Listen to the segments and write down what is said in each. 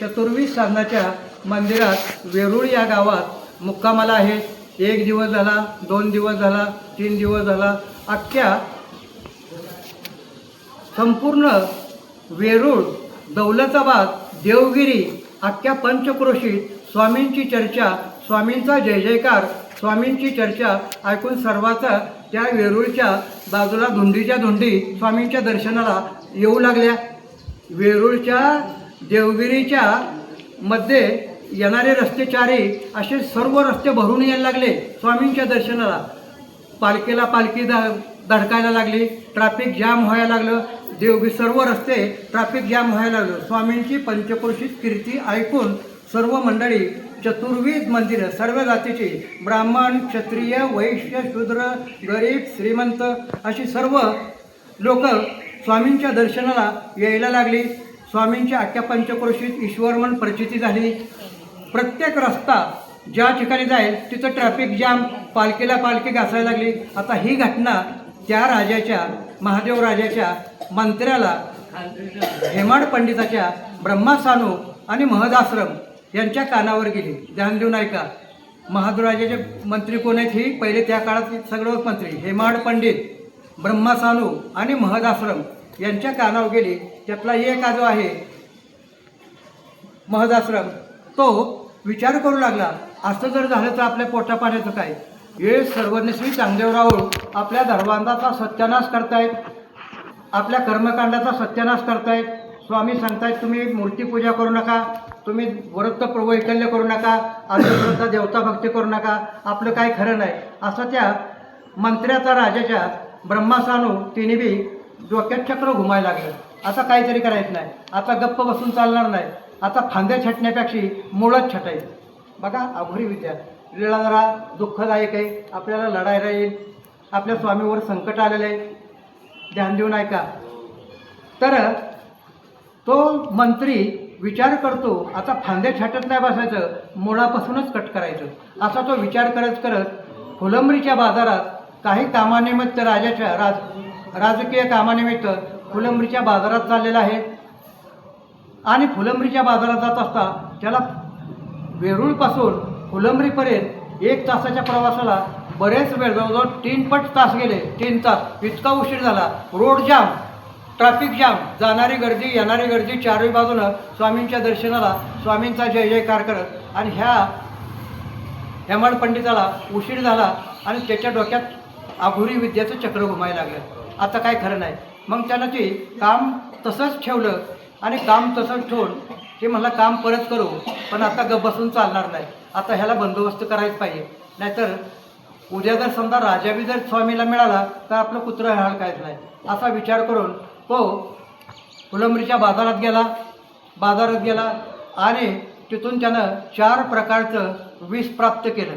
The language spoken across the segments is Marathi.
चतुर्वीस साधनाच्या मंदिरात वेरूळ या गावात मुक्कामाला आहे. 1 दिवस झाला, 2 दिवस झाला, 3 दिवस झाला. अख्ख्या संपूर्ण वेरूळ, दौलताबाद, देवगिरी अख्ख्या पंचक्रोशीत स्वामींची चर्चा, स्वामींचा जय जयकार, स्वामींची चर्चा ऐकून सर्वाचा त्या वेरूळच्या बाजूला धुंडीच्या धुंडी स्वामींच्या दर्शनाला येऊ लागल्या. वेरूळच्या देवगिरीच्या मध्ये येणारे रस्ते चारी असे सर्व रस्ते भरून यायला लागले स्वामींच्या दर्शनाला. पालखीला पालखी धडकायला लागली, ट्रॅफिक जाम व्हायला लागलं. देवगिरी सर्व रस्ते ट्रॅफिक जाम व्हायला लागलं. स्वामींची पंचक्रोशीत कीर्ती ऐकून सर्व मंडळी, चतुर्विध मंदिरं, सर्व जातीची, ब्राह्मण, क्षत्रिय, वैश्य, शूद्र, गरीब, श्रीमंत अशी सर्व लोक स्वामींच्या दर्शनाला यायला लागली. स्वामींच्या अख्ख्या पंचक्रोशीत ईश्वरमन प्रचिती झाली. प्रत्येक रस्ता ज्या ठिकाणी जाईल तिथं ट्रॅफिक जाम, पालखीला पालखी घासायला लागली. आता ही घटना त्या राजाच्या, महादेव राजाच्या मंत्र्याला, हेमाड पंडिताच्या ब्रह्मासानू आणि महदाश्रम यांच्या कानावर गेली. ध्यान देऊन ऐका. महादेव राजाचे मंत्री कोण आहेत? ही पहिले त्या काळात सगळं मंत्री हेमाड पंडित, ब्रह्मासानू आणि महदाश्रम यांच्या कानावर गेली. त्यातला एक जो आहे महदाश्रम, तो विचार करू लागला, असं जर झालं तर आपल्या पोटापाण्याचं काय? हे सर्वज्ञ श्री चांगदेवराव आपल्या धर्मांधाचा सत्यानाश करतायत, आपल्या कर्मकांडाचा सत्यानाश करतायत. स्वामी सांगतायत तुम्ही मूर्तीपूजा करू नका, तुम्ही व्रत वैकल्य करू नका, अंधश्रद्धा देवता भक्ती करू नका, आपलं काय खरं नाही. असं त्या मंत्र्याचा, राजाच्या ब्रह्मासानू तिने बी डोक्यात चक्र घुमायला लागलं. आता काहीतरी करायचं नाही, आता गप्प बसून चालणार नाही, आता फांद्या छटण्यापेक्षा मुळच छटायचं. बघा अघोरी विद्या लीला जरा दुःखदायक आहे, आपल्याला लढायला येईल, आपल्या स्वामीवर संकट आलेलं आहे. ध्यान देऊन ऐका. तर तो मंत्री विचार करतो, आता फांद्या छाटत नाही बसायचं, मुळापासूनच कट करायचं. असा तो विचार करत करत फुलंब्रीच्या बाजारात काही कामानिमित्त, राजाच्या राजकीय कामानिमित्त फुलंब्रीच्या बाजारात चाललेला आहे. आणि फुलंब्रीच्या बाजारात जात असता त्याला वेरूळपासून फुलंब्रीपर्यंत 1 तासाच्या प्रवासाला बरेच वेळ, जवळजवळ 3 पट तास गेले. 3 तास इतका उशीर झाला. रोड जाम, ट्रॅफिक जाम, जाणारी गर्दी, येणारी गर्दी, चारही बाजूनं स्वामींच्या दर्शनाला स्वामींचा जय जयकार करत. आणि ह्या हेमाड पंडिताला उशीर झाला आणि त्याच्या डोक्यात अघोरी विद्याचं चक्र घुमायला लागलं. आता काय खरं नाही. मग त्यानं ते काम तसंच ठेवलं आणि काम तसंच ठेवून ते मला काम परत करू, पण आता गप बसून चालणार नाही, आता ह्याला बंदोबस्त करायच पाहिजे. नाहीतर उद्या जर समजा राजा बी जर स्वामीला मिळाला तर आपलं कुत्रं हाल काहीच नाही. असा विचार करून तो फुलंब्रीच्या बाजारात गेला आणि तिथून त्यानं 4 प्रकारचं विष प्राप्त केलं.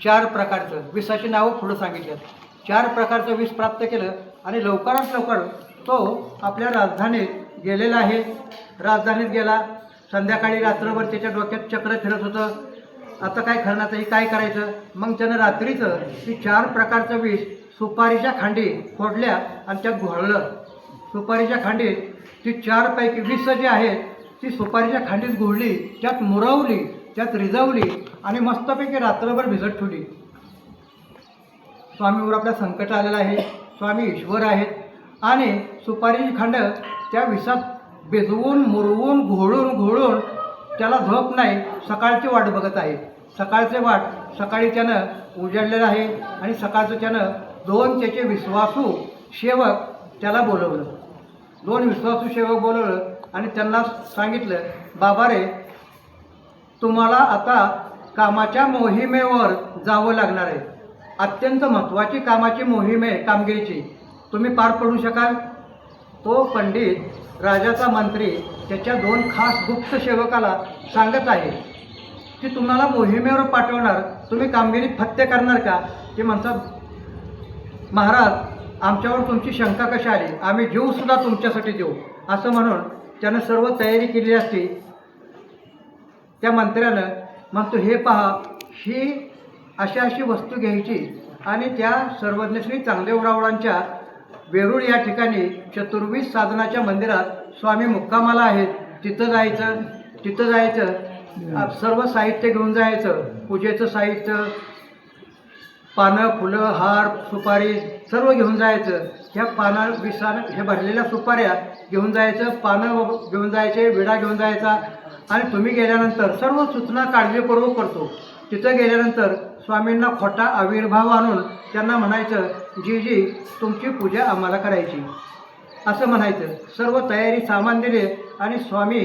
4 प्रकारचं विषाची नावं पुढं सांगितलं. 4 प्रकारचं विष प्राप्त केलं आणि लवकरात लवकर तो आपल्या राजधानीत गेलेला आहे. राजधानीत गेला. संध्याकाळी रात्रभर त्याच्या डोक्यात चक्र फिरत होतं. आता काय खरं नाही, काय करायचं? मग त्यानं रात्रीचं ती 4 प्रकारचं विष सुपारीच्या खांडी फोडल्या आणि त्यात घोळलं. सुपारीच्या खांडीत ती 4 पैकी 20 जी आहेत ती सुपारीच्या खांडीत घोळली, त्यात मुरवली, त्यात रिझवली आणि मस्तपैकी रात्रभर भिजत ठेवली. स्वामीवर आपल्या संकट आलेलं आहे. स्वामी ईश्वर आहेत आणि सुपारीची खांड त्या विषात भिजवून, मुरवून, घोळून त्याला झोप नाही. सकाळची वाट बघत आहे. सकाळी त्यानं उजाडलेलं आहे आणि सकाळचं त्यानं 2 त्याचे विश्वासू सेवक त्याला बोलवलं. 2 विश्वासू सेवक बोलवलं आणि त्यांना सांगितलं, बाबा रे, तुम्हाला आता कामाच्या मोहिमेवर जावं लागणार आहे. अत्यंत महत्त्वाची कामाची मोहीम आहे, कामगिरीची. तुम्ही पार पडू शकाल? तो पंडित, राजाचा मंत्री, त्याच्या 2 खास गुप्त सेवकाला सांगत आहे की तुम्हाला मोहिमेवर पाठवणार, तुम्ही कामगिरीत फत्ते करणार का? ते म्हणतात, महाराज, आमच्यावर तुमची शंका कशी आली? आम्ही जीवसुद्धा तुमच्यासाठी देऊ. असं म्हणून त्यानं सर्व तयारी केली असती. त्या मंत्र्यानं म्हणतो, हे पहा, ही अशी वस्तू घ्यायची आणि त्या सर्वज्ञ श्री चांगदेवरावांच्या वेरूळ या ठिकाणी चतुर्विध साधनाच्या मंदिरात स्वामी मुक्कामाला आहेत, तिथं जायचं. तिथं जायचं, सर्व साहित्य घेऊन जायचं, पूजेचं साहित्य, पानं, फुलं, हार, सुपारी सर्व घेऊन जायचं. ह्या हे भरलेल्या सुपाऱ्या घेऊन जायचं, पानं घेऊन जायचे, विडा घेऊन जायचा. आणि तुम्ही गेल्यानंतर सर्व सूचना काळजीपूर्वक करतो. तिथं गेल्यानंतर स्वामींना खोटा आविर्भाव आणून त्यांना म्हणायचं, जी तुमची पूजा आम्हाला करायची असं म्हणायचं. सर्व तयारी सामान दिले आणि स्वामी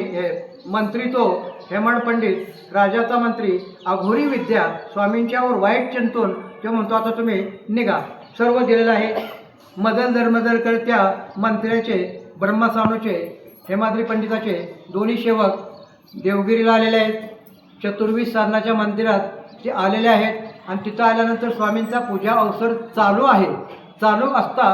मंत्री तो हेमंत पंडित, राजाचा मंत्री, अघोरी विद्या, स्वामींच्यावर वाईट चिंतून तो म्हणतो, आता तुम्ही निघा. सर्व दिलेलं आहे. मदल दरमदल करत त्या मंत्र्याचे, ब्रह्मसानूचे, हेमाद्री पंडिताचे दोन्ही सेवक देवगिरीला आलेले आहेत. चतुर्विध साधनाच्या मंदिरात ते आलेले आहेत. आणि तिथं आल्यानंतर स्वामींचा पूजा अवसर चालू आहे. चालू असता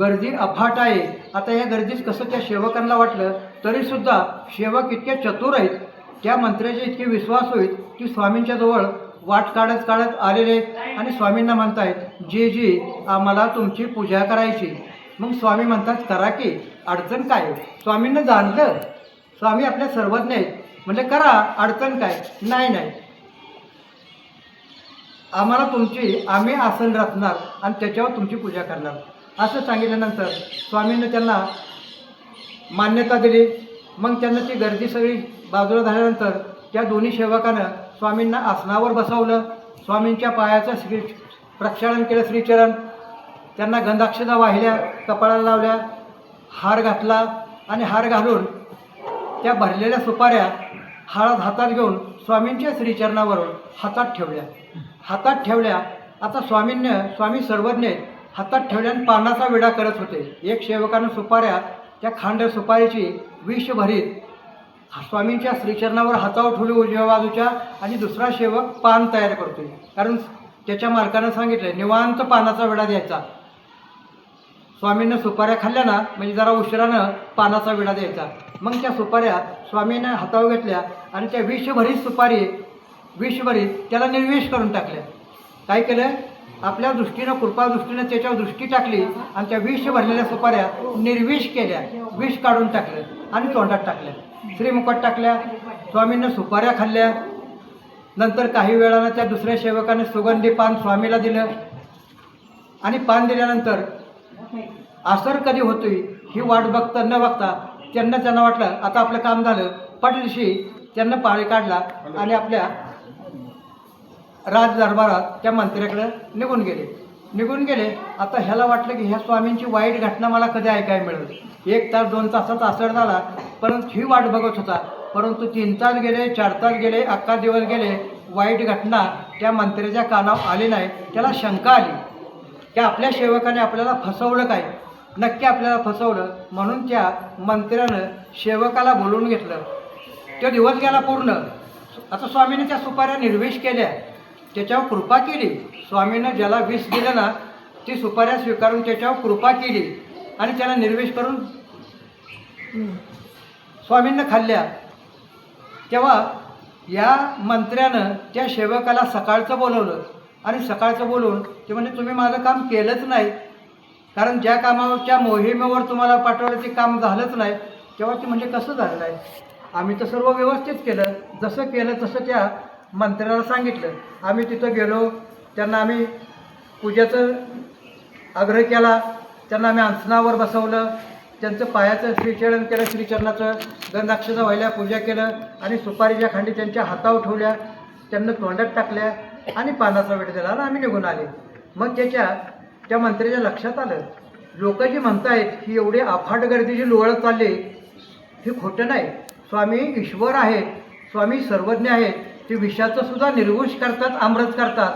गर्दी अफाट आहे. आता या गर्दीत कसं त्या सेवकांना वाटलं, तरीसुद्धा सेवक इतके चतुर आहेत, त्या मंत्र्याचे इतके विश्वास होईल की स्वामींच्या जवळ वाट काढत काढत आलेले आहेत. आणि स्वामींना म्हणतायत, जी आम्हाला तुमची पूजा करायची. मग स्वामी म्हणतात, करा की, अडचण काय. स्वामींना जाणलं, स्वामी आपल्या सर्वज्ञ आहेत. म्हणजे करा, अडचण काय. नाही, आम्ही आसन रचणार आणि त्याच्यावर तुमची पूजा करणार असं सांगितल्यानंतर स्वामींनी त्यांना मान्यता दिली. मग त्यांना ती गर्दी सगळी बाजूला झाल्यानंतर त्या दोन्ही सेवकानं स्वामींना आसनावर बसवलं. स्वामींच्या पायाचं प्रक्षालन केलं, श्रीचरण. त्यांना गंधाक्षता वाहिल्या, कपाळाला लावल्या, हार घातला. आणि हार घालून त्या भरलेल्या सुपाऱ्या हळद हातात घेऊन स्वामींच्या श्रीचरणावरून हातात ठेवल्या. आता स्वामी सर्वज्ञ हातात ठेवल्याने पानाचा विडा करत होते. एक सेवकानं सुपाऱ्या, त्या खांड सुपारीची विष भरीत स्वामींच्या श्रीचरणावर हातावर ठेवली उजव्या बाजूच्या. आणि दुसरा सेवक पान तयार करतोय, कारण त्याच्या मालकानं सांगितलं निवांत पानाचा विडा द्यायचा. स्वामींना सुपाऱ्या खाल्ल्या ना, म्हणजे जरा उशिरानं पानाचा विडा द्यायचा. मग त्या सुपाऱ्या स्वामींना हातावर घेतल्या आणि त्या विषभरीत त्याला निर्विष करून टाकल्या. काय केलं, आपल्या दृष्टीनं, कृपा दृष्टीनं त्याच्यावर दृष्टी टाकली आणि त्या विष भरलेल्या सुपाऱ्या निर्विष केल्या, विष काढून टाकलं आणि तोंडात टाकल्या, श्रीमुखात टाकल्या. स्वामींना सुपाऱ्या खाल्ल्या. नंतर काही वेळानं त्या दुसऱ्या सेवकाने सुगंधी पान स्वामीला दिलं. आणि पान दिल्यानंतर आसर कधी होतोय ही वाट न बघता त्यांना वाटलं आता आपलं काम झालं. पटदिशी त्यांना पाणी काढला आणि आपल्या राजदरबारात त्या मंत्र्याकडे निघून गेले. आता ह्याला वाटलं की ह्या स्वामींची वाईट घटना मला कधी ऐकायला मिळेल. 1 तास 2 तासात आसर झाला, परंतु ही वाट बघत होता. परंतु 3 तास गेले, 4 तास गेले, 11 दिवस गेले, वाईट घटना त्या मंत्र्याच्या कानावर आली नाही. त्याला शंका आली की आपल्या सेवकाने आपल्याला फसवलं काय, नक्की आपल्याला फसवलं. म्हणून त्या मंत्र्यानं सेवकाला बोलवून घेतलं. तो दिवस गेला पूर्ण. आता स्वामीने त्या सुपाऱ्या निर्विष केल्या, त्याच्यावर कृपा केली. स्वामीनं ज्याला विष दिलं ना, ती सुपाऱ्या स्वीकारून त्याच्यावर कृपा केली आणि त्याला निर्विष करून स्वामींना खाल्ल्या. तेव्हा या मंत्र्यानं त्या सेवकाला सकाळचं बोलवलं आणि सकाळचं बोलवून ते म्हणजे तुम्ही माझं काम केलंच नाही, कारण ज्या कामाच्या मोहिमेवर तुम्हाला पाठवलं ते काम झालंच नाही. तेव्हा ते म्हणजे कसं झालं नाही, आम्ही तर सर्व व्यवस्थित केलं, जसं केलं तसं त्या मंत्र्याला सांगितलं. आम्ही तिथं गेलो, त्यांना आम्ही पूजेचं आग्रह केला, त्यांना आम्ही आसनावर बसवलं, त्यांचं पायाचं श्रीचरण केलं, श्रीचरणाचं गंधाक्षता वाहिल्या, पूजा केलं आणि सुपारीच्या खांडी त्यांच्या हातावर ठेवल्या, त्यांना तोंडात टाकल्या आणि पानाचा वेळ दिला आणि आम्ही निघून आले. मग त्या मंत्र्याच्या लक्षात आलं, लोक जी म्हणतायत की एवढी अफाट गर्दीची लोळत चालली, हे खोटं नाही. स्वामी ईश्वर आहेत, स्वामी सर्वज्ञ आहेत. ते विषाचं सुद्धा निर्वंश करतात, अमृत करतात.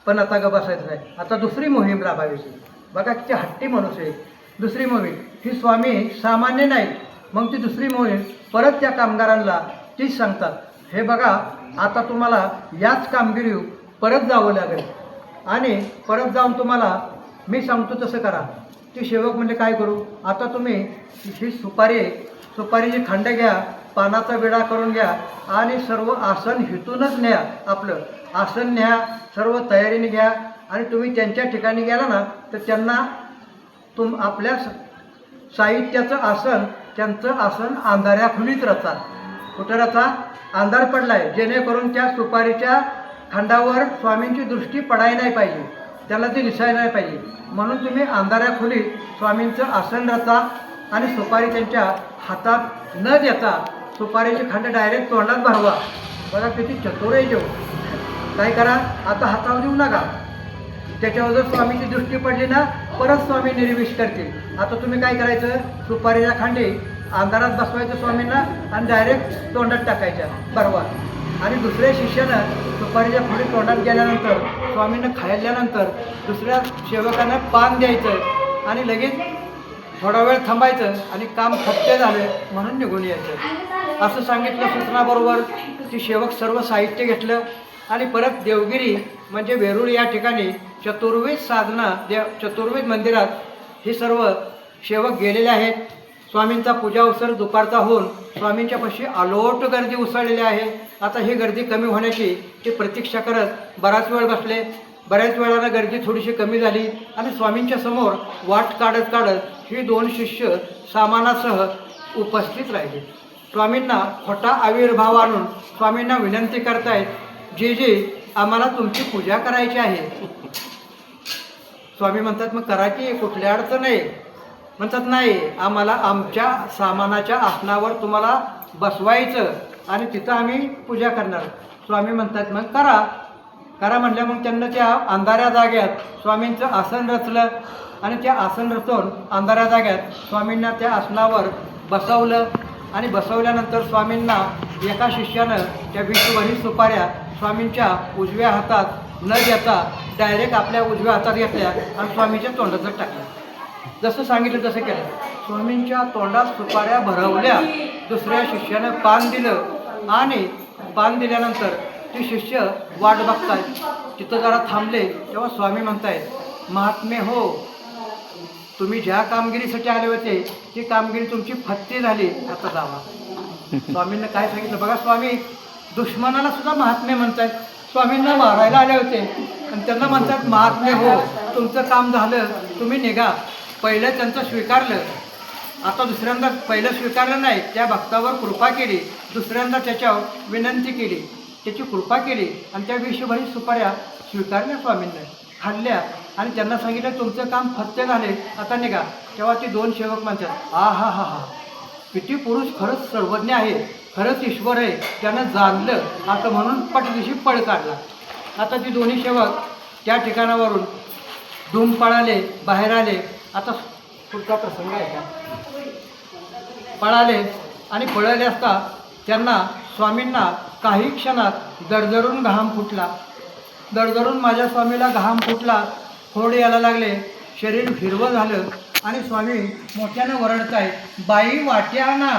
पण आता ग बसायचं नाही, आता दुसरी मोहीम राबवायची. बघा किती हट्टी माणूस आहे. दुसरी मोहीम ही स्वामी सामान्य नाही. मग ती दुसरी मोहीम परत त्या कामगारांना तीच सांगतात, हे बघा आता तुम्हाला याच कामगिरी परत जावं लागेल आणि परत जाऊन तुम्हाला मी सांगतो तसं करा. ती सेवक म्हणजे काय करू, आता तुम्ही ही सुपारीची खंड घ्या, पानाचा विडा करून घ्या आणि सर्व आसन हिथूनच न्या, आपलं आसन न्या, सर्व तयारीने घ्या आणि तुम्ही त्यांच्या ठिकाणी गेला ना तर त्यांना आपल्या साहित्याचं आसन, त्यांचं आसन अंधाऱ्या खोलीत रचा कुठाराचा अंधार पडलाय, जेणेकरून त्या सुपारीच्या खांडावर स्वामींची दृष्टी पडायला नाही पाहिजे, त्याला ती दिसायला नाही पाहिजे. म्हणून तुम्ही अंधाऱ्या खोलीत स्वामींचं आसन रचा आणि सुपारी त्यांच्या हातात न देता सुपारीची खांड डायरेक्ट तोंडात भरवा. बघा किती चतुर आहे जेव. काय करा, आता हातावर देऊ नका. त्याच्यावर जर स्वामीची दृष्टी पडली ना, परत स्वामी निर्विष करतील. आता तुम्ही काय करायचं, सुपारीच्या खांडी अंधारात बसवायचं स्वामींना आणि डायरेक्ट तोंडात टाकायच्या बरोबर. आणि दुसऱ्या शिष्यानं सुपारीच्या पुढे तोंडात गेल्यानंतर स्वामींना खाल्ल्यानंतर दुसऱ्या सेवकांना पान द्यायचं आणि लगेच थोडा वेळ थांबायचं आणि काम फत्ते झालं म्हणून निघून यायचं. असं सांगितलं सूचनाबरोबर ती सेवक सर्व साहित्य घेतलं आणि परत देवगिरी म्हणजे वेरूळ या ठिकाणी चतुर्वेद साधना चतुर्वेद मंदिरात हे सर्व सेवक गेलेले आहेत. स्वामींचा पूजा अवसर दुपारचा होऊन स्वामींच्या पाशी अलोट गर्दी उसळलेली आहे. आता ही गर्दी कमी होण्याची ते प्रतीक्षा करत बराच वेळ बसले. बऱ्याच वेळानं गर्दी थोडीशी कमी झाली आणि स्वामींच्या समोर वाट काढत काढत ही दोन शिष्य सामानासह उपस्थित राहिले. स्वामींना खोटा आविर्भाव आणून स्वामींना विनंती करतायत, जे जे आम्हाला तुमची पूजा करायची आहे. स्वामी म्हणतात, मग करा की, कुठल्या अडचण नाही. म्हणतात, नाही, आम्हाला आमच्या सामानाच्या आसनावर तुम्हाला बसवायचं आणि तिथं आम्ही पूजा करणार. स्वामी म्हणतात, मग करा. करा म्हटलं. मग त्यांना त्या अंधाऱ्या जाग्यात स्वामींचं आसन रचलं आणि त्या आसन रचून अंधाऱ्या जाग्यात स्वामींना त्या आसनावर बसवलं. आणि बसवल्यानंतर स्वामींना एका शिष्यानं त्या 20 सुपाऱ्या स्वामींच्या उजव्या हातात न देता डायरेक्ट आपल्या उजव्या हातात घेतल्या आणि स्वामीच्या तोंडात टाकल्या. जसं सांगितलं तसं केलं. स्वामींच्या तोंडात सुपाऱ्या भरवल्या. दुसऱ्या शिष्यानं पान दिलं आणि पान दिल्यानंतर ते शिष्य वाट बघतायत. तिथं जरा थांबले तेव्हा स्वामी म्हणतायत, महात्मे हो, तुम्ही ज्या कामगिरीसाठी आले होते ती कामगिरी तुमची फत्ती झाली, आता जावा. स्वामींना काय सांगितलं बघा, स्वामी दुश्मनाला सुद्धा महात्मे म्हणतायत. स्वामींना मारायला आले होते आणि त्यांना म्हणतात, महात्मे हो, तुमचं काम झालं, तुम्ही निघा. पहिलं त्यांचं स्वीकारलं, आता दुसऱ्यांदा पहिलं स्वीकारलं नाही, त्या भक्तावर कृपा केली. दुसऱ्यांदा त्याच्यावर विनंती केली, त्याची कृपा केली आणि त्या 20 सुपाऱ्या स्वीकारल्या स्वामींना, खाल्ल्या आणि त्यांना सांगितलं, तुमचं काम फत्ते झाले, आता निघा. तेव्हा ते 2 सेवक म्हणतात, हा हा हा हा, किती पुरुष खरंच सर्वज्ञ आहे, खरंच ईश्वर आहे, त्यानं जाणलं असं म्हणून पटदिशी पळ काढला. आता ती दोन्ही सेवक त्या ठिकाणावरून धूम पळाले, बाहेर आले. आता पुढचा प्रसंग आहे का, पळाले आणि पळले असता त्यांना स्वामींना काही क्षणात दरदरून घाम फुटला. दरदरून माझ्या स्वामीला घाम फुटला, फोड यायला लागले, शरीर हिरवं झालं आणि स्वामी मोठ्यानं वरडताय, बाई वाटे आणा.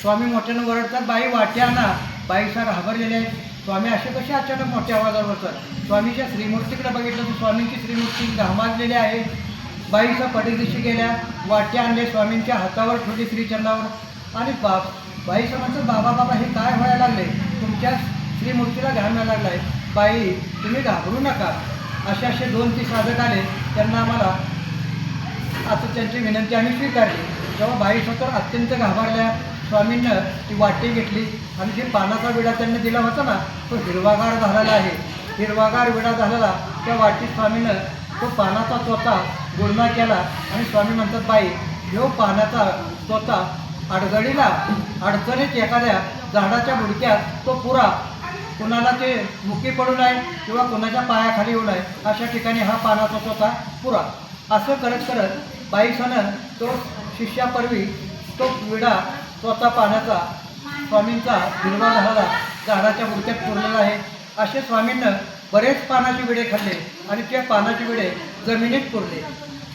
स्वामी मोठ्यानं वरडतात, बाई वाटे आणा. बाईसा घाबरलेले आहेत. स्वामी असे कसे अचानक मोठ्या आवाजावर होतात. स्वामीच्या श्रीमूर्तीकडे बघितलं तर स्वामींची श्रीमूर्ती घामाजलेली आहे. बाईचा पडदिशी गेल्या, वाटे आणले, स्वामींच्या हातावर ठेवली श्रीचंदावर आणि बाईचं म्हणतं, बाबा बाबा हे काय व्हायला लागले, तुमच्या श्रीमूर्तीला घाम यायला लागलाय. बाई तुम्ही घाबरू नका. असे 2-3 साधक आले, त्यांना आम्हाला आता त्यांची विनंती आम्ही स्वीकारली. तेव्हा बाई स्वतः अत्यंत घाबरल्या. स्वामींना ती वाटी घेतली आणि जे पानाचा विडा त्यांनी दिला होता ना, तो हिरवागार झालेला आहे. हिरवागार विडा झालेला त्या वाटीत स्वामीनं तो पानाचा तोता गुळणा केला आणि स्वामी म्हणतात, बाई ह्यो पानाचा तोता अडगळीला अडचणीत एखाद्या झाडाच्या बुडक्यात तो पुरा, कुणाला ते मुकी पडू नये किंवा कुणाच्या पायाखाली येऊ नये अशा ठिकाणी हा पानाचा तोता पुरा. असं करत करत बाईसानं तो शिष्यापूर्वी तो विडा तोता पाण्याचा स्वामींचा हिरवा झालेला झाडाच्या बुडक्यात पुरलेला आहे. असे स्वामींनं बरेच पानाचे विडे खाल्ले आणि त्या पानाचे विडे जमिनीत पुरले.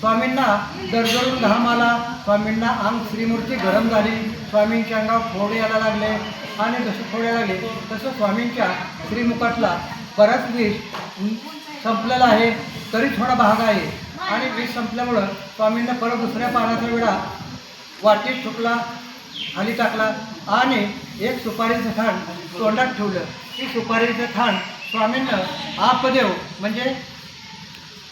स्वामींना दरदरून घाम आला. स्वामींना अंग श्रीमूर्ती गरम झाली. स्वामींच्या अंगावर फोड यायला लागले आणि जसे फोड यायला लागले तसं स्वामींच्या श्रीमुखातला बराच विष संपलेला आहे, तरी थोडा भाग आहे. आणि विष संपल्यामुळं स्वामींना परत दुसऱ्या पानाचा विडा वाटीत ठुकला, खाली टाकला आणि एक सुपारीचं खांड तोंडात ठेवलं. ती सुपारीचं खांड स्वामींना आपदेव म्हणजे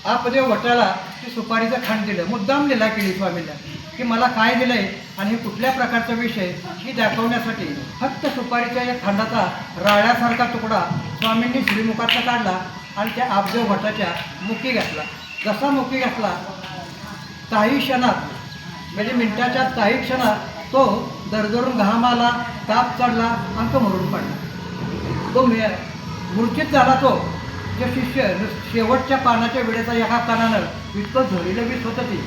आपदेव वटाला ती सुपारीचं खांड दिलं. मुद्दाम लिला केली स्वामींना की मला काय दिलं आहे आणि हे कुठल्या प्रकारचा विषय ही दाखवण्यासाठी फक्त सुपारीच्या या खांडाचा राळ्यासारखा तुकडा स्वामींनी श्रीमुखातला काढला आणि त्या आपदेव भटाच्या मुखी घातला. जसा मुखी घातला काही क्षणात म्हणजे मिनिटाच्या काही क्षणात तो दरदरून घाम आला, ताप चढला आणि तो मरून पडला. तो मूर्छित झाला. तो जे शिष्य शेवटच्या पानाच्या विड्याचा एका कानानं इतकं झोरीलं वीस होतं ती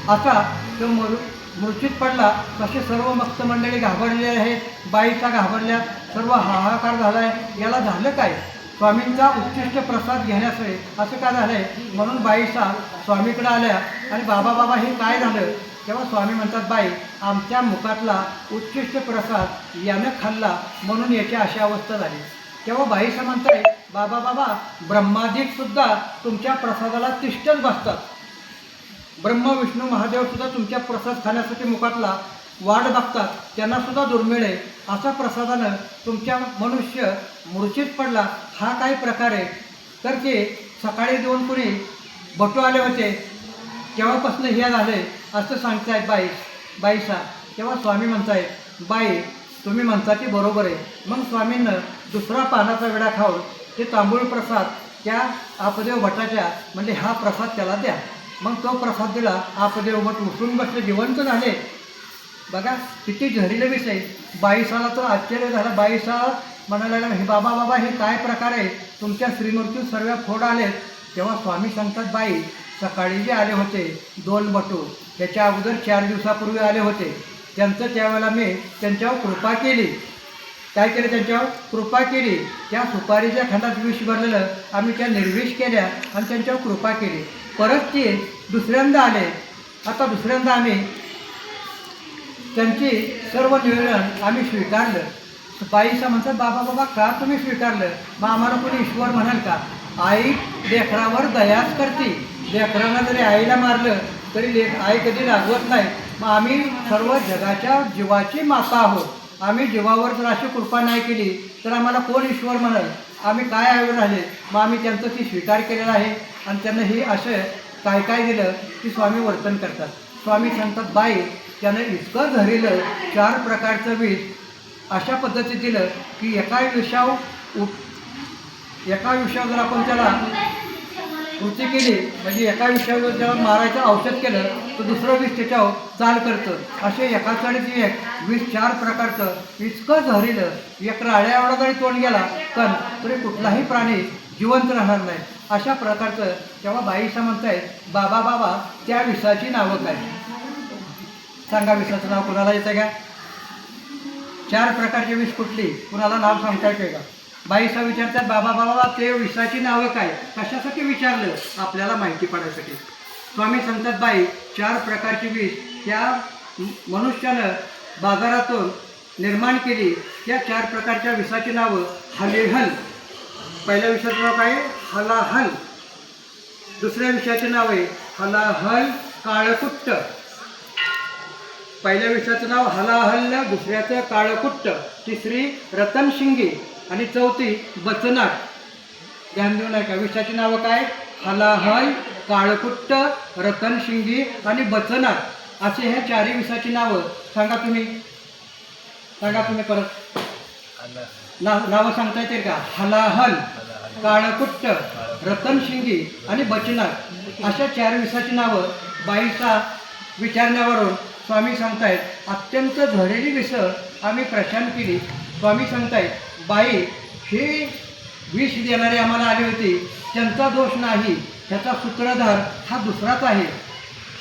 असा तो मूर्छित पडला. तसे सर्व भक्त मंडळी घाबरलेले आहेत. बाईचा घाबरल्या, सर्व हाहाकार झाला आहे. याला झालं काय? स्वामींचा उच्चिष्ट प्रसाद घेण्यास असं काय झालं आहे म्हणून बाईसा स्वामीकडे आल्या आणि बाबा बाबा हे काय झालं? तेव्हा स्वामी म्हणतात, बाई आमच्या मुखातला उच्चिष्ट प्रसाद यानं खाल्ला म्हणून याची अशी अवस्था झाली. तेव्हा बाईसा म्हणताय, बाबा बाबा ब्रह्मादिक सुद्धा तुमच्या प्रसादाला तिष्ठच बसतात. ब्रह्म विष्णू महादेव सुद्धा तुमच्या प्रसाद खाण्यासाठी मुखातला वाट बघतात. त्यांना सुद्धा दुर्मिळ आहे. असा प्रसादानं तुमच्या मनुष्य मूर्छित पडला. हा काय प्रकार आहे? तर ते सकाळी 2 कुणी भटू आले होते तेव्हापासून हे झाले असं सांगतायत बाईसा. तेव्हा स्वामी म्हणतायत, बाई तुम्ही म्हणता ती बरोबर आहे. मग स्वामींनं दुसरा पानाचा विडा खाऊन ते तांबूळ प्रसाद त्या आपदेव भटाच्या म्हणजे हा प्रसाद त्याला द्या. मग तो प्रसाद दिला. आपदेव भट उठून बसले, जिवंत झाले. बघा किती झरीले विषय. बाईसाला तर आश्चर्य झालं. बाईसा म्हणायला लागला, हे बाबा बाबा हे काय प्रकार आहे? तुमच्या श्रीमूर्ती सर्व फोड आलेत. तेव्हा स्वामी सांगतात, बाई सकाळी जे आले होते 2 बटू त्याच्या अगोदर 4 दिवसापूर्वी आले होते. त्यांचं त्यावेळेला मी त्यांच्यावर कृपा केली. काय केलं? त्यांच्यावर कृपा केली. त्या सुपारीच्या खंडात विष भरलेलं आम्ही त्या निर्विष केल्या आणि त्यांच्यावर कृपा केली. परत ते दुसऱ्यांदा आले. आता दुसऱ्यांदा आम्ही त्यांची सर्व निवेदन आम्ही स्वीकारलं. बाईसा म्हणतात, बाबा बाबा का तुम्ही स्वीकारलं? मग आम्हाला कोणी ईश्वर म्हणाल का? आई लेकरावर दयाच करते. लेकरांना जरी आईला मारलं तरी आई कधी रागवत नाही. मग आम्ही सर्व जगाच्या जीवाची माता आहोत. आम्ही जीवावर जर अशी कृपा नाही केली तर आम्हाला कोण ईश्वर म्हणाल? आम्ही काय आयोग राहिले? मग आम्ही त्यांचं ती स्वीकार केलेला आहे आणि त्यांना हे असं काय काय दिलं की स्वामी वर्तन करतात. स्वामी सांगतात, बाई त्यानं इतकं धरलेलं 4 प्रकारचं विष अशा पद्धतीत दिलं की एका विषयावर जर आपण त्याला कृती केली म्हणजे एका विषयावर जेव्हा मारायचं औषध केलं तर दुसरं विष त्याच्यावर चाल करतं. असे एकाचवेळीच एक विष 4 प्रकारचं इतकं झहरीलं. एक राळ्या एवढा जरी तोंड गेला पण तरी कुठलाही प्राणी जिवंत राहणार नाही. अशा प्रकारचं. तेव्हा बाईसा म्हणतायत, बाबा बाबा त्या विषाची नावं काय? सांगा विषाचं नाव कुणाला येतं का? 4 प्रकारचे विष कुठली? कुणाला नाव सांगता येते का? बाईसा विचारतात, बाबा बाबा ते विषाची नावं काय? कशासाठी विचारलं? आपल्याला माहिती पडायसाठी. स्वामी सांगतात, बाई 4 प्रकारची विष त्या मनुष्यानं बाजारातून निर्माण केली. त्या 4 प्रकारच्या विषाची नावं हलेहल. पहिल्या विषाचं नाव काय? हलाहल. दुसऱ्या विषयाचे नाव आहे हलाहल काळकुट्ट. पहिल्या विषयाचं नाव हलाहल, दुसऱ्याचं काळकुट्ट, तिसरी रतनशिंगी आणि चौथी बचनाट. ध्यान देऊ नका. विषयाची नावं काय? हलाहल, काळकुट्ट, रतनशिंगी आणि बचनाट. असे ह्या 4 विषयाची नावं सांगा तुम्ही. सांगा तुम्ही परत. नावं सांगता येतील का? हलाहल, काळकुट्ट, रतनशिंगी आणि बचनाट. अशा 4 विषयाची नावं बाईचा विचारण्यावरून स्वामी सांगतायत, अत्यंत झरेली विष आम्ही प्रशांत केली. स्वामी सांगतायत, बाई हे विष देणारे आम्हाला आली होती, त्यांचा दोष नाही, त्याचा सूत्रधार हा दुसराच आहे.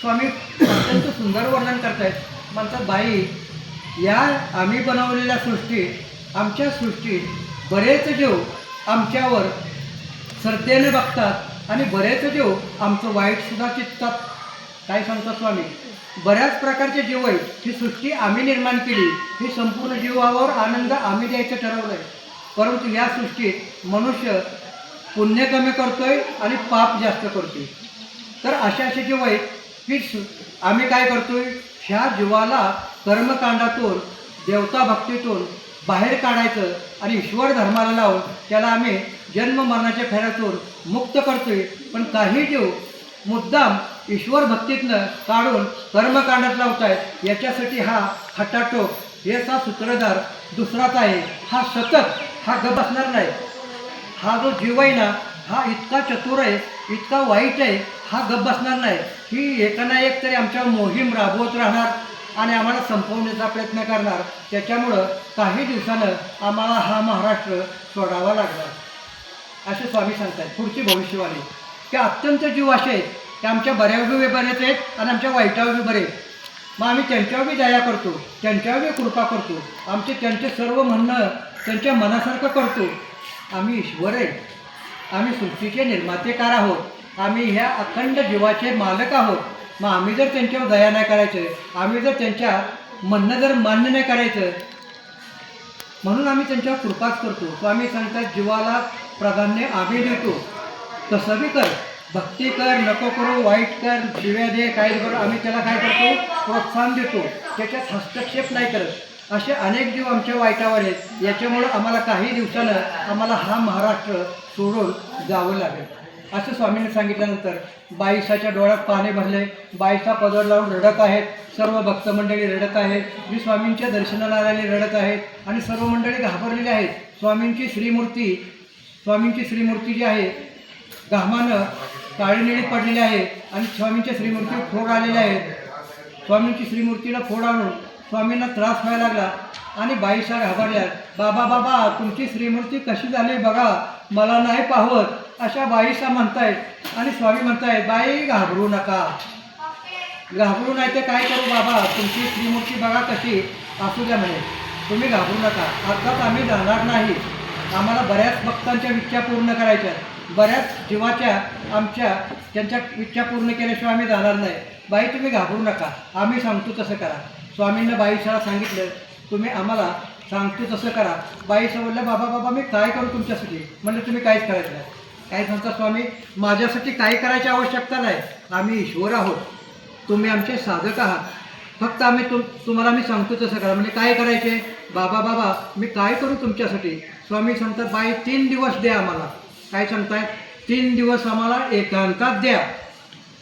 स्वामी अत्यंत सुंदर वर्णन करतायत. म्हणतात, बाई या आम्ही बनवलेल्या सृष्टीत, आमच्या सृष्टीत बरेच जीव आमच्यावर श्रद्धेने बघतात आणि बरेच जीव आमचं वाईटसुद्धा चित्तात. काय सांगतात स्वामी? बऱ्याच प्रकारचे जीव आहेत. ही सृष्टी आम्ही निर्माण केली. ही संपूर्ण जीवावर आनंद आम्ही द्यायचं ठरवलं आहे. परंतु या सृष्टीत मनुष्य पुण्य कमी करतोय आणि पाप जास्त करतोय. तर असे जीव आहेत की आम्ही काय करतोय? ह्या जीवाला कर्मकांडातून, देवता भक्तीतून बाहेर काढायचं आणि ईश्वर धर्माला लावून त्याला आम्ही जन्म मरणाच्या फेऱ्यातून मुक्त करतोय. पण काही जीव मुद्दाम ईश्वर भक्तीतनं काढून कर्मकांडात लावतायत. याच्यासाठी हा खटाटोप याचा सूत्रधार दुसराच आहे. हा सतत हा गप बसणार नाही. हा जो जीव आहे ना, हा इतका चतुर आहे, इतका वाईट आहे, हा गप बसणार नाही. ही एकाना एक तरी आमच्या मोहीम राबवत राहणार आणि आम्हाला संपवण्याचा प्रयत्न करणार. त्याच्यामुळं काही दिवसानं आम्हाला हा महाराष्ट्र सोडावा लागणार असे स्वामी सांगतात. पुढची भविष्यवाणी की अत्यंत जीव असे आहेत की आमच्या बऱ्यावर बी बरेच आहेत आणि आमच्या वाईटावर बी बरे. मग आम्ही त्यांच्यावर बी दया करतो, त्यांच्यावर बी कृपा करतो. त्यांचे सर्व म्हणणं त्यांच्या मनासारखं करतो. आम्ही ईश्वर आहे, आम्ही सृष्टीचे निर्मातेकार आहोत, आम्ही ह्या अखंड जीवाचे मालक आहोत. मग आम्ही जर त्यांच्यावर दया नाही करायचं, आम्ही जर त्यांच्या म्हणणं जर मान्य नाही करायचं, म्हणून आम्ही त्यांच्यावर कृपाच करतो. स्वामी सांगतात जीवाला प्राधान्य आम्ही देतो. तसं बी कर, भक्ती कर, नको करू, वाईट कर, शिव्या दे, काय करू, आम्ही त्याला काय करतो, प्रोत्साहन देतो. त्याच्यात हस्तक्षेप नाही करत. असे अनेक जीव आमच्या वाईटावर आहेत. याच्यामुळं आम्हाला काही दिवसानं आम्हाला हा महाराष्ट्र सोडून जावं लागेल असं स्वामींनी सांगितल्यानंतर बाईसाच्या डोळ्यात पाणी भरले. बाईसा पदर लावून रडत आहेत. सर्व भक्त मंडळी रडत आहेत. जी स्वामींच्या दर्शनाला आलेली रडत आहेत आणि सर्व मंडळी घाबरलेली आहेत. स्वामींची श्रीमूर्ती जी आहे घामानं काळी निळी पडलेली आहे आणि स्वामींच्या श्रीमूर्ती फोड आलेले आहेत. स्वामींची श्रीमूर्तीला फोड आणून स्वामींना त्रास व्हायला लागला आणि बाईसा घाबरल्या. बाबा तुमची श्रीमूर्ती कशी झाली बघा, मला नाही पाहत अशा बाईसा म्हणतायत. आणि स्वामी म्हणतायत बाई घाबरू नका, घाबरू नाही ते काय करू बाबा, तुमची श्रीमूर्ती बघा कशी असू द्या म्हणे, तुम्ही घाबरू नका. अर्थात आम्ही जाणार नाही. आम्हाला बऱ्याच भक्तांच्या इच्छा पूर्ण करायच्या, बऱ्याच जीवाच्या आमच्या त्यांच्या इच्छा पूर्ण केल्याशिवाय आम्ही जाणार नाही. बाई तुम्ही घाबरू नका, आम्ही सांगतो तसं करा. स्वामींना बाईसाला सांगितलं तुम्ही आम्हाला सांगतो तसं करा. बाईसा बोलल्या बाबा मी काय करू तुमच्यासाठी. म्हणलं तुम्ही काहीच करायचं नाही. काय सांगता स्वामी, माझ्यासाठी काही करायची आवश्यकता नाही. आम्ही ईश्वर आहोत, तुम्ही आमचे साधक आहात. फक्त आम्ही तुम्हाला मी सांगतो तसं करा. म्हणजे काय करायचे बाबा मी काय करू तुमच्यासाठी. स्वामी सांगतात बाई 3 दिवस द्या आम्हाला. काय सांगतायत 3 दिवस आम्हाला एकांतात द्या.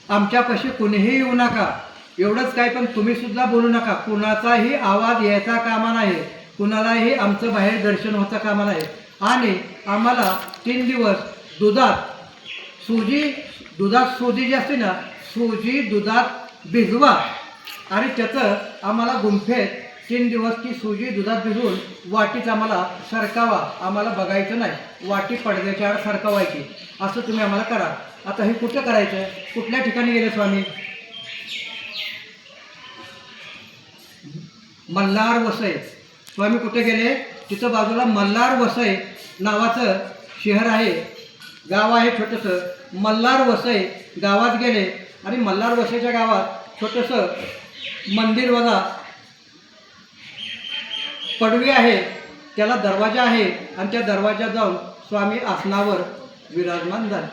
आमच्यापाशी कुणीही येऊ नका. एवढंच काय, पण तुम्हीसुद्धा बोलू नका. कुणाचाही आवाज यायचा कामा नाही, कुणालाही आमचं बाहेर दर्शन होता कामा नाही. आणि आम्हाला 3 दिवस दुधात सोजी जी असते ना, सोजी दुधात भिजवा आणि त्याचं आम्हाला गुंफेत 3 दिवस ती सोजी दुधात भिजवून वाटीत आम्हाला सरकावा. आम्हाला बघायचं नाही, वाटी पडद्याच्या आड सरकवायची. असं तुम्ही आम्हाला करा. आता हे कुठं करायचं, कुठल्या ठिकाणी गेले स्वामी. मल्हार वसई. स्वामी कुठे गेले, तिथं बाजूला मल्हार वसई नावाचं शहर आहे, गाव आहे छोटंसं. मल्हार वसई गावात गेले आणि मल्हार वसईच्या गावात छोटंसं मंदिर बघा, पडवी आहे, त्याला दरवाजा आहे आणि त्या दरवाजात जाऊन स्वामी आसनावर विराजमान झाले.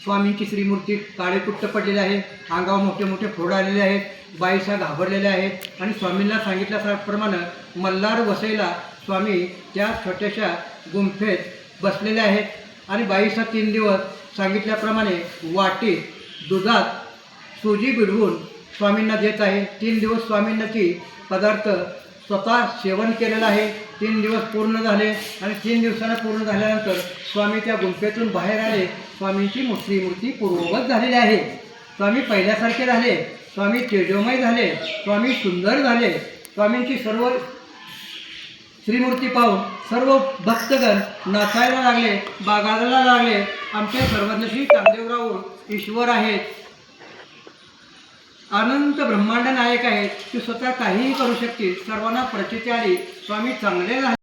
स्वामींची श्रीमूर्ती काळेकुट्ट पडलेली आहे, अंगावर मोठे मोठे फोड आलेले आहेत. बाईसा घाबरलेल्या आहेत आणि स्वामींना सांगितल्याप्रमाणे मल्हार वसईला स्वामी त्या छोट्याशा गुंफेत बसलेले आहेत. आणि बाईसा 3 दिवस सांगितल्याप्रमाणे वाटीत दुधात सोजी भिडवून स्वामींना देत आहे. 3 दिवस स्वामींना ती पदार्थ स्वतः सेवन केलेलं आहे. 3 दिवस पूर्ण झाले आणि 3 दिवसांना पूर्ण झाल्यानंतर स्वामी त्या गुंफेतून बाहेर आले. स्वामींची श्रीमूर्ती पूर्ववत झालेली आहे. स्वामी पहिल्यासारखे झाले, स्वामी तेजोमय झाले, स्वामी सुंदर झाले. स्वामींची सर्व श्रीमूर्ती पाहून सर्व भक्तगण नाचायला लागले, बागायला लागले. आमचे सर्वज्ञ चांदेवराव ईश्वर आहेत, अनंत ब्रह्मांड नायक आहेत, की स्वतः काहीही करू शकतील. सर्वांना प्रचिती आली. स्वामी चांगले झाले.